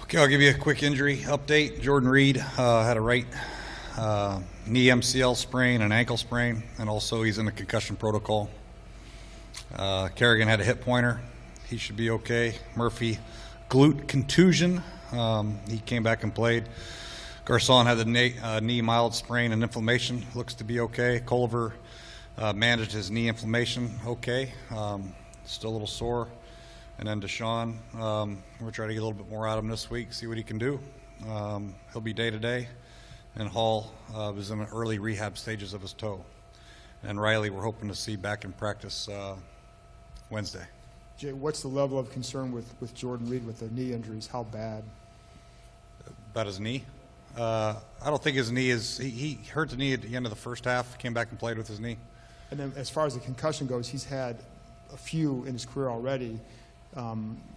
Okay, I'll give you a quick injury update. Jordan Reed had a right knee MCL sprain and ankle sprain, and also he's in the concussion protocol. Kerrigan had a hip pointer. He should be okay. Murphy, glute contusion. He came back and played. Garcon had the knee mild sprain and inflammation. Looks to be okay. Culver managed his knee inflammation okay. Still a little sore. And then Deshaun, we're trying to get a little bit more out of him this week, see what he can do. He'll be day-to-day. And Hall was in the early rehab stages of his toe. And Riley, we're hoping to see back in practice Wednesday. Jay, what's the level of concern with Jordan Reed with the knee injuries? How bad? About his knee? I don't think his knee is – he hurt the knee at the end of the first half, came back and played with his knee. And then as far as the concussion goes, he's had a few in his career already.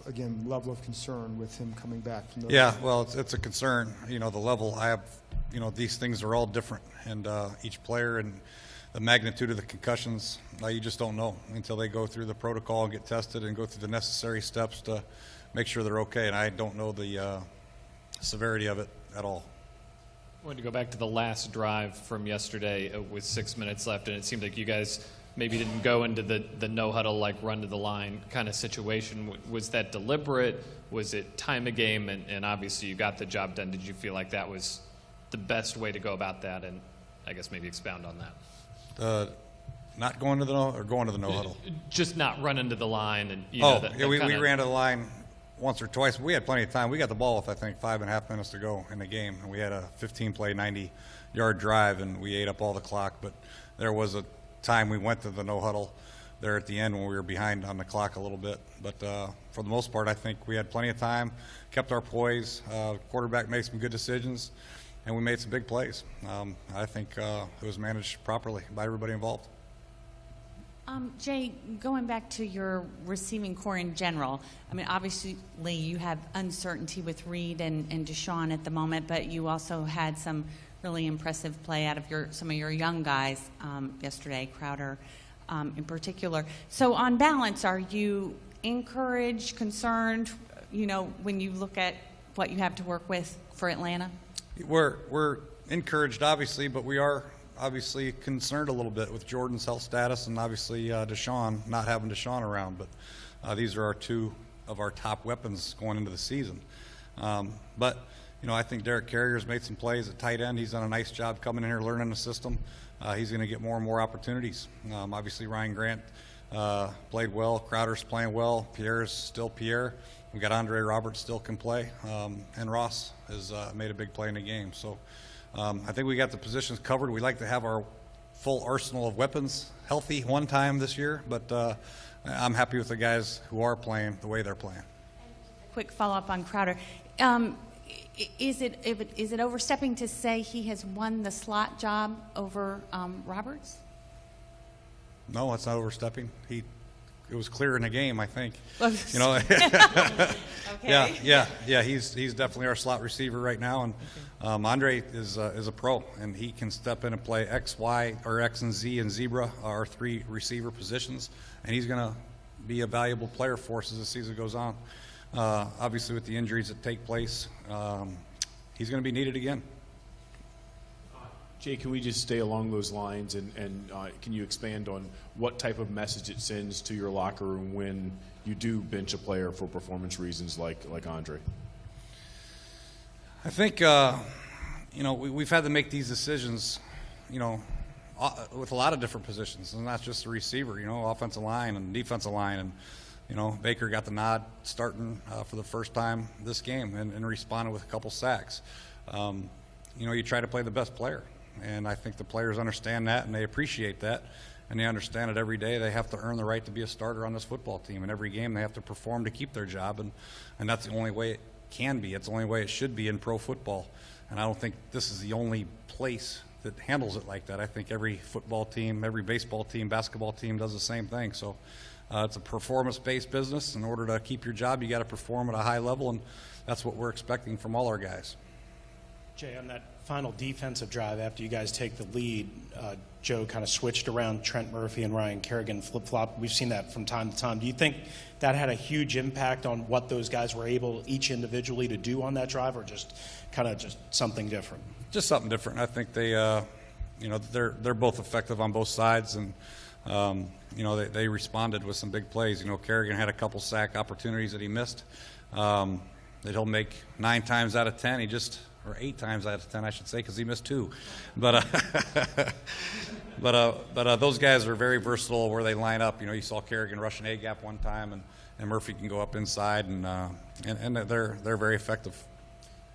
Again, level of concern with him coming back from those. Yeah, well, it's a concern. You know, the level I have, you know, these things are all different, and each player and the magnitude of the concussions, you just don't know until they go through the protocol and get tested and go through the necessary steps to make sure they're okay. And I don't know the severity of it at all. I wanted to go back to the last drive from yesterday with 6 minutes left, and it seemed like you guys maybe didn't go into the no-huddle, like run to the line kind of situation. Was that deliberate? Was it time of game? And obviously you got the job done. Did you feel like that was the best way to go about that? And I guess maybe expound on that. Not going to the going to the no-huddle? Just not running to the line. And we ran to the line once or twice. We had plenty of time. We got the ball with, I think, 5.5 minutes to go in the game. And we had a 15-play, 90-yard drive, and we ate up all the clock. But there was a time we went to the no huddle there at the end when we were behind on the clock a little bit, but for the most part I think we had plenty of time, kept our poise, quarterback made some good decisions, and we made some big plays. I think it was managed properly by everybody involved. Jay, going back to your receiving core in general, I mean, obviously you have uncertainty with Reed and Deshaun at the moment, but you also had some really impressive play out of some of your young guys yesterday, Crowder in particular. So on balance, are you encouraged, concerned, you know, when you look at what you have to work with for Atlanta? We're encouraged, obviously, but we are obviously concerned a little bit with Jordan's health status and obviously Deshaun, not having Deshaun around. But these are two of our top weapons going into the season. But you know, I think Derek Carrier's made some plays at tight end. He's done a nice job coming in here, learning the system. He's going to get more and more opportunities. Obviously, Ryan Grant played well. Crowder's playing well. Pierre's still Pierre. We got Andre Roberts still can play. And Ross has made a big play in the game. So I think we got the positions covered. We like to have our full arsenal of weapons healthy one time this year. But I'm happy with the guys who are playing the way they're playing. Quick follow-up on Crowder. Is it overstepping to say he has won the slot job over Roberts? No, it's not overstepping. It was clear in the game, I think. You know. Okay. Yeah. He's definitely our slot receiver right now, and Andre is a pro, and he can step in and play X, Y, or X and Z and zebra, our three receiver positions, and he's going to be a valuable player for us as the season goes on. Obviously, with the injuries that take place, he's going to be needed again. Jay, can we just stay along those lines, and can you expand on what type of message it sends to your locker room when you do bench a player for performance reasons like Andre? I think, you know, we've had to make these decisions, you know, with a lot of different positions, and not just the receiver, you know, offensive line and defensive line. And you know, Baker got the nod starting for the first time this game and responded with a couple sacks. You know, you try to play the best player, and I think the players understand that, and they appreciate that, and they understand it every day. They have to earn the right to be a starter on this football team, and every game they have to perform to keep their job, and that's the only way it can be. It's the only way it should be in pro football, and I don't think this is the only place that handles it like that. I think every football team, every baseball team, basketball team does the same thing. So it's a performance-based business. In order to keep your job, you got to perform at a high level, and that's what we're expecting from all our guys. Jay, on that final defensive drive after you guys take the lead, Joe kind of switched around Trent Murphy and Ryan Kerrigan flip-flop. We've seen that from time to time. Do you think that had a huge impact on what those guys were able each individually to do on that drive, or just something different? Just something different. I think they, they're both effective on both sides, and they responded with some big plays. Kerrigan had a couple sack opportunities that he missed that he'll make 9 times out of 10. Or 8 times out of 10, I should say, because he missed 2. But those guys are very versatile where they line up. You saw Kerrigan rush an A-gap one time, and Murphy can go up inside, and they're very effective.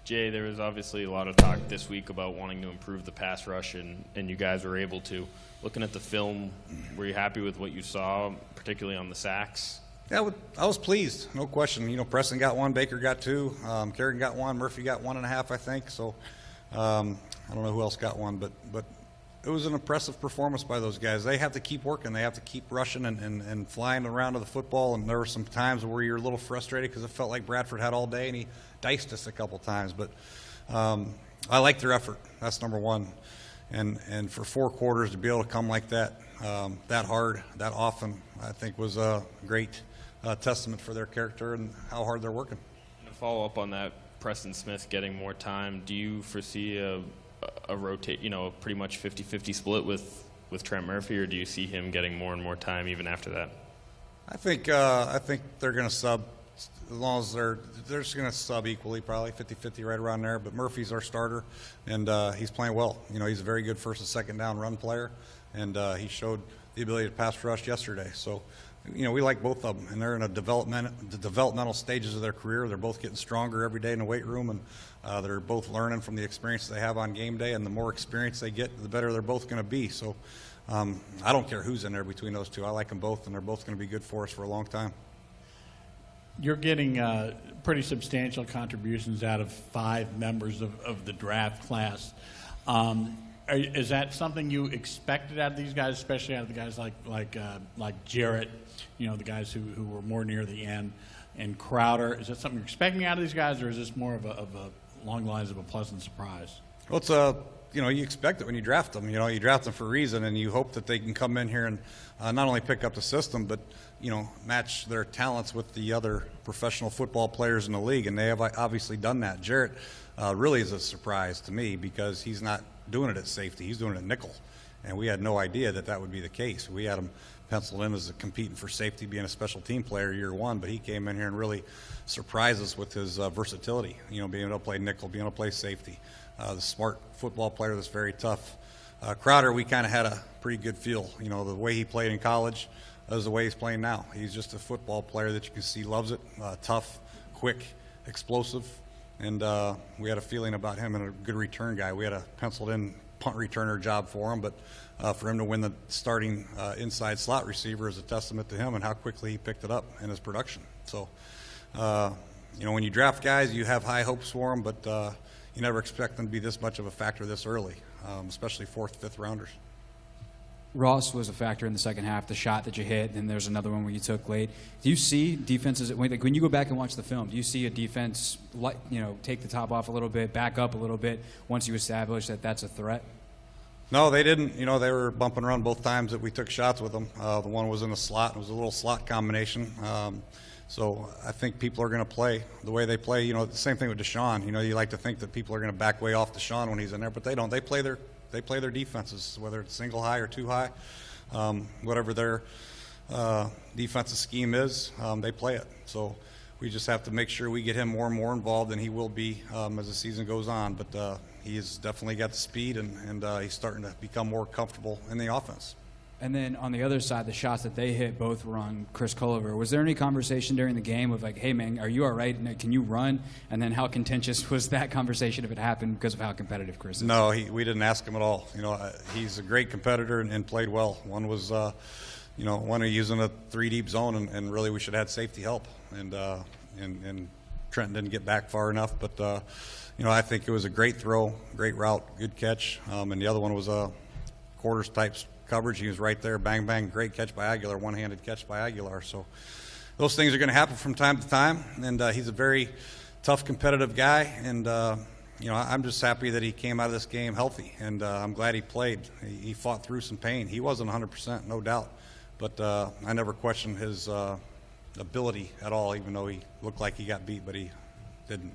Jay, there was obviously a lot of talk this week about wanting to improve the pass rush, and you guys were able to. Looking at the film, were you happy with what you saw, particularly on the sacks? Yeah, I was pleased, no question. Preston got 1, Baker got 2, Kerrigan got 1, Murphy got 1.5, I think. So I don't know who else got 1, but it was an impressive performance by those guys. They have to keep working. They have to keep rushing and flying around to the football. And there were some times where you're a little frustrated because it felt like Bradford had all day, and he diced us a couple times. But I like their effort. That's number one. And for 4 quarters to be able to come like that, that hard, that often, I think was a great testament for their character and how hard they're working. To follow up on that, Preston Smith getting more time, do you foresee a rotate, pretty much 50-50 split with Trent Murphy, or do you see him getting more and more time even after that? I think they're going to sub, as long as they're just going to sub equally, probably 50-50 right around there. But Murphy's our starter, and he's playing well. He's a very good first and second down run player, and he showed the ability to pass rush yesterday. So, we like both of them, and they're in the developmental stages of their career. They're both getting stronger every day in the weight room, and they're both learning from the experience they have on game day. And the more experience they get, the better they're both going to be. So, I don't care who's in there between those two. I like them both, and they're both going to be good for us for a long time. You're getting pretty substantial contributions out of 5 members of the draft class. Is that something you expected out of these guys, especially out of the guys like Jarrett, the guys who were more near the end, and Crowder? Is that something you're expecting out of these guys, or is this more of a along the lines of a pleasant surprise? Well, it's you expect it when you draft them. You draft them for a reason, and you hope that they can come in here and not only pick up the system, but match their talents with the other professional football players in the league, and they have obviously done that. Jarrett really is a surprise to me because he's not doing it at safety. He's doing it at nickel, and we had no idea that would be the case. We had him penciled in as competing for safety, being a special team player year 1, but he came in here and really surprised us with his versatility, being able to play nickel, being able to play safety. The smart football player that's very tough. Crowder, we kind of had a pretty good feel. The way he played in college is the way he's playing now. He's just a football player that you can see loves it, tough, quick, explosive. And we had a feeling about him and a good return guy. We had a penciled-in punt returner job for him, but for him to win the starting inside slot receiver is a testament to him and how quickly he picked it up in his production. So, when you draft guys, you have high hopes for them, but you never expect them to be this much of a factor this early, especially 4th, 5th rounders. Ross was a factor in the second half, the shot that you hit, and there's another one where you took late. Do you see defenses, when you go back and watch the film, do you see a defense take the top off a little bit, back up a little bit once you establish that that's a threat? No, they didn't. They were bump and run both times that we took shots with them. The one was in the slot. It was a little slot combination. So I think people are going to play the way they play. The same thing with Deshaun. You like to think that people are going to back way off Deshaun when he's in there, but they don't. They play their defenses, whether it's single high or 2 high, whatever their defensive scheme is, they play it. So we just have to make sure we get him more and more involved, and he will be as the season goes on. But he's definitely got the speed, and he's starting to become more comfortable in the offense. And then on the other side, the shots that they hit both were on Chris Culliver. Was there any conversation during the game of hey, man, are you all right? Can you run? And then how contentious was that conversation if it happened because of how competitive Chris is? No, we didn't ask him at all. He's a great competitor and played well. One was, one using a 3-deep zone, and really we should have had safety help. And Trenton didn't get back far enough. But, I think it was a great throw, great route, good catch. And the other one was a quarters type coverage. He was right there, bang, bang, great catch by Aguilar, one-handed catch by Aguilar. So those things are going to happen from time to time, and he's a very tough, competitive guy, and I'm just happy that he came out of this game healthy, and I'm glad he played. He fought through some pain. He wasn't 100%, no doubt, but I never questioned his ability at all, even though he looked like he got beat, but he didn't.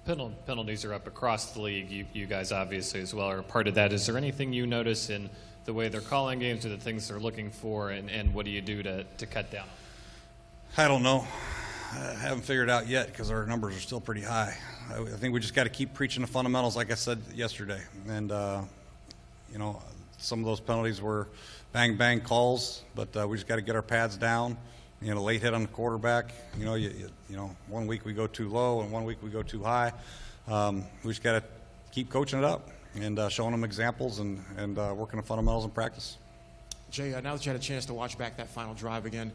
Penalties are up across the league. You guys obviously as well are a part of that. Is there anything you notice in the way they're calling games or the things they're looking for, and what do you do to cut down? I don't know. I haven't figured it out yet because our numbers are still pretty high. I think we just got to keep preaching the fundamentals, like I said yesterday. And, some of those penalties were bang we just got to get our pads down. Late hit on the quarterback. 1 week we go too low and 1 week we go too high. We just got to keep coaching it up and showing them examples and working the fundamentals in practice. Jay, now that you had a chance to watch back that final drive again,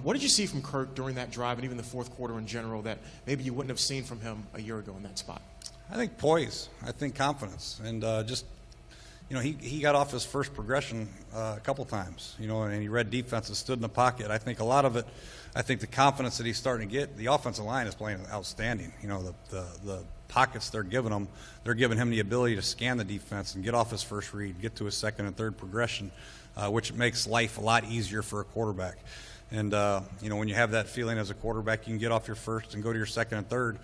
what did you see from Kirk during that drive and even the fourth quarter in general that maybe you wouldn't have seen from him a year ago in that spot? I think poise. I think confidence. And he got off his first progression a couple times, and he read defenses, stood in the pocket. I think a lot of it, the confidence that he's starting to get, the offensive line is playing outstanding. The pockets they're giving him the ability to scan the defense and get off his first read, get to his second and third progression, which makes life a lot easier for a quarterback. And, when you have that feeling as a quarterback, you can get off your first and go to your second and third.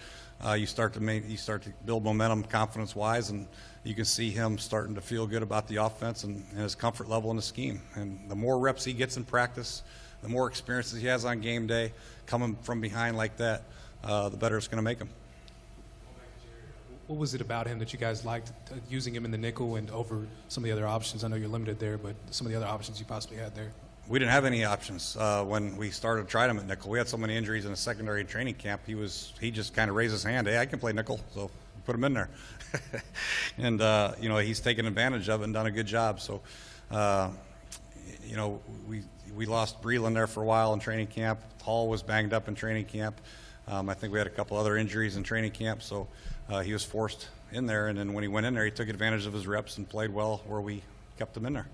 You start to build momentum confidence-wise, and you can see him starting to feel good about the offense and his comfort level in the scheme. And the more reps he gets in practice, the more experiences he has on game day, coming from behind like that, the better it's going to make him. What was it about him that you guys liked, using him in the nickel and over some of the other options? I know you're limited there, but some of the other options you possibly had there. We didn't have any options when we started trying him at nickel. We had so many injuries in the secondary training camp. He just kind of raised his hand. Hey, I can play nickel, so put him in there. And he's taken advantage of it and done a good job. So, we lost Breland there for a while in training camp. Hall was banged up in training camp. I think we had a couple other injuries in training camp, so he was forced in there. And then when he went in there, he took advantage of his reps and played well where we kept him in there.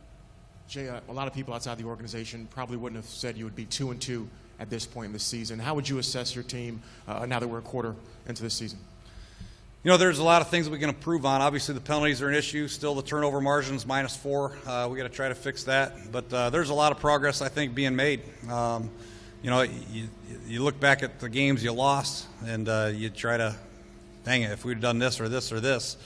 Jay, a lot of people outside the organization probably wouldn't have said you would be 2-2 at this point in the season. How would you assess your team now that we're a quarter into this season? There's a lot of things we can improve on. Obviously, the penalties are an issue. Still, the turnover margin's -4. We got to try to fix that. But there's a lot of progress, I think, being made. You look back at the games you lost, and you try to, dang it, if we'd done this or this or this,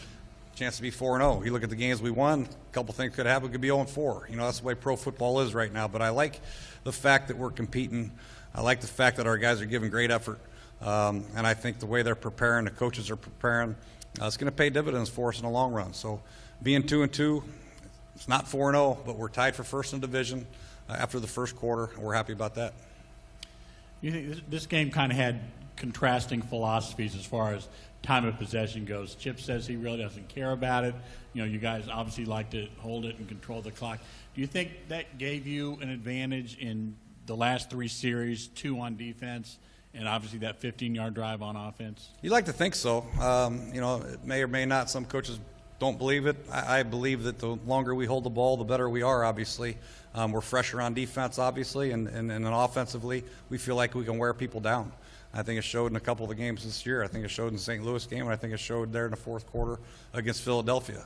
chance to be 4-0. You look at the games we won, a couple things could happen. We could be 0-4. That's the way pro football is right now. But I like the fact that we're competing. I like the fact that our guys are giving great effort. And I think the way they're preparing, the coaches are preparing, it's going to pay dividends for us in the long run. So being 2-2, it's not 4-0, but we're tied for first in the division after the first quarter, and we're happy about that. You think this game kind of had contrasting philosophies as far as time of possession goes. Chip says he really doesn't care about it. You guys obviously like to hold it and control the clock. Do you think that gave you an advantage in the last 3 series, 2 on defense, and obviously that 15-yard drive on offense? You'd like to think so. It may or may not. Some coaches don't believe it. I believe that the longer we hold the ball, the better we are, obviously. We're fresher on defense, obviously, and then offensively, we feel like we can wear people down. I think it showed in a couple of the games this year. I think it showed in the St. Louis game, and I think it showed there in the fourth quarter against Philadelphia.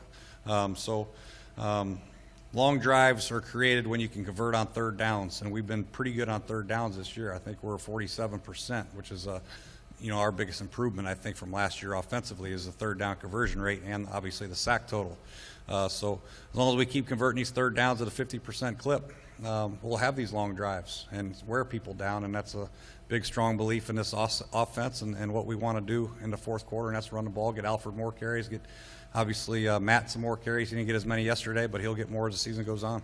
Long drives are created when you can convert on third downs, and we've been pretty good on third downs this year. I think we're 47%, which is our biggest improvement, I think, from last year offensively is the third down conversion rate and obviously the sack total. So as long as we keep converting these third downs at a 50% clip, we'll have these long drives and wear people down, and that's a big, strong belief in this offense and what we want to do in the fourth quarter, and that's run the ball, get Alfred more carries, get obviously Matt some more carries. He didn't get as many yesterday, but he'll get more as the season goes on.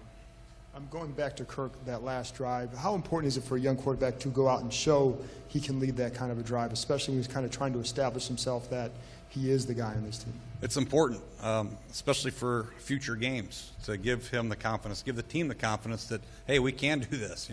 I'm going back to Kirk, that last drive. How important is it for a young quarterback to go out and show he can lead that kind of a drive, especially when he's kind of trying to establish himself that he is the guy on this team? It's important, especially for future games, to give him the confidence, give the team the confidence that, hey, we can do this.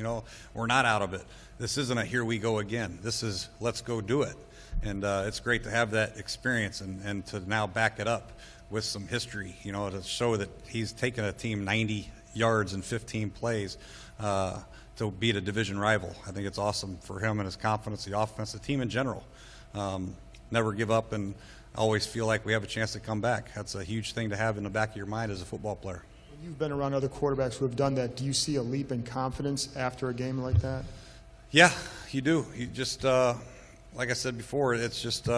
We're not out of it. This isn't a here we go again. This is let's go do it. And it's great to have that experience and to now back it up with some history, to show that he's taken a team 90 yards in 15 plays to beat a division rival. I think it's awesome for him and his confidence, the offense, the team in general. never give up and always feel like we have a chance to come back. That's a huge thing to have in the back of your mind as a football player. You've been around other quarterbacks who have done that. Do you see a leap in confidence after a game like that? Yeah, you do. You just, like I said before, it's just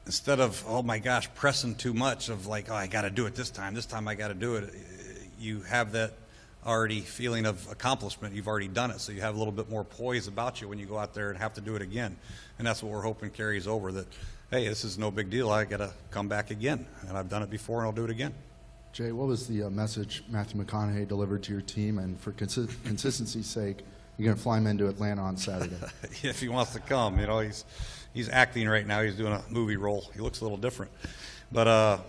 instead of, oh my gosh, pressing too much of like, oh, I got to do it this time I got to do it, you have that already feeling of accomplishment. You've already done it, so you have a little bit more poise about you when you go out there and have to do it again. And that's what we're hoping carries over, that, hey, this is no big deal. I got to come back again, and I've done it before, and I'll do it again. Jay, what was the message Matthew McConaughey delivered to your team? And for consistency's sake, you're going to fly him into Atlanta on Saturday. If he wants to come, you know, he's acting right now. He's doing a movie role. He looks a little different. But I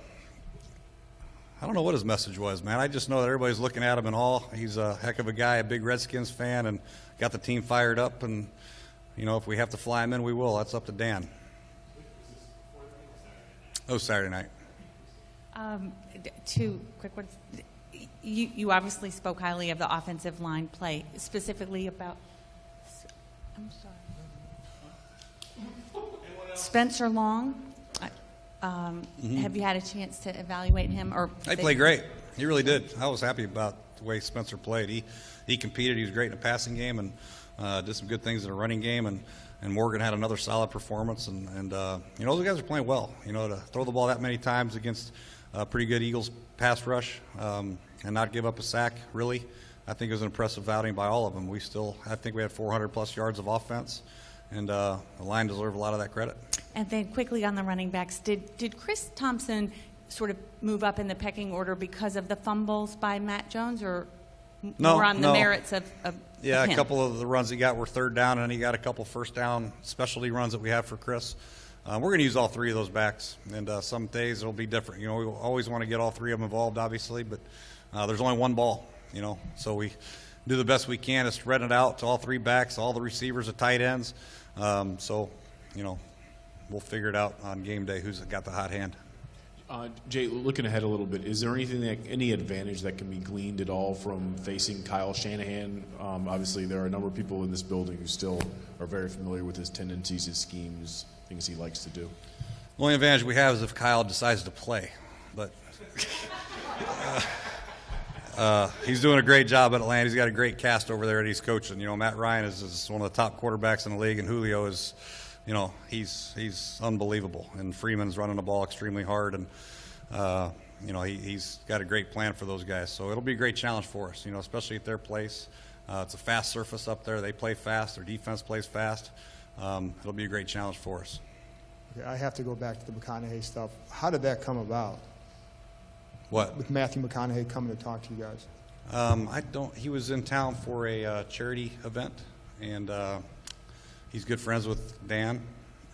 don't know what his message was, man. I just know that everybody's looking at him in awe. He's a heck of a guy, a big Redskins fan, and got the team fired up. And, you know, if we have to fly him in, we will. That's up to Dan. Oh, Saturday night. Two quick ones. You obviously spoke highly of the offensive line play, specifically about. I'm sorry. Spencer Long. Have you had a chance to evaluate him? Or He played great. He really did. I was happy about the way Spencer played. He competed. He was great in the passing game and did some good things in the running game. And Morgan had another solid performance. And you know, those guys are playing well. You know, to throw the ball that many times against a pretty good Eagles pass rush and not give up a sack, really, I think it was an impressive outing by all of them. I think we had 400-plus yards of offense, and the line deserved a lot of that credit. And then quickly on the running backs, did Chris Thompson sort of move up in the pecking order because of the fumbles by Matt Jones, or more on the merits of Yeah, him? a couple of the runs he got were third down, and he got a couple first down specialty runs that we have for Chris. We're going to use all three of those backs, and some days it'll be different. You know, we always want to get all three of them involved, obviously, but there's only one ball, you know, so we do the best we can to spread it out to all three backs, all the receivers, the tight ends. So, you know, we'll figure it out on game day who's got the hot hand. Jay, looking ahead a little bit, is there any advantage that can be gleaned at all from facing Kyle Shanahan? Obviously, there are a number of people in this building who still are very familiar with his tendencies, his schemes, things he likes to do. The only advantage we have is if Kyle decides to play, but he's doing a great job at Atlanta. He's got a great cast over there that he's coaching. You know, Matt Ryan is one of the top quarterbacks in the league, and Julio is, you know, he's unbelievable. And Freeman's running the ball extremely hard, and you know, he's got a great plan for those guys. So it'll be a great challenge for us, you know, especially at their place. It's a fast surface up there. They play fast. Their defense plays fast. It'll be a great challenge for us. Okay, I have to go back to the McConaughey stuff. How did that come about? What? With Matthew McConaughey coming to talk to you guys. He was in town for a charity event, and he's good friends with Dan,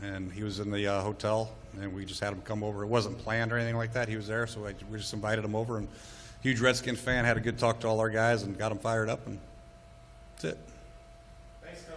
and he was in the hotel, and we just had him come over. It wasn't planned or anything like that. He was there, so we just invited him over, and huge Redskins fan, had a good talk to all our guys and got them fired up, and that's it. Thanks, Coach.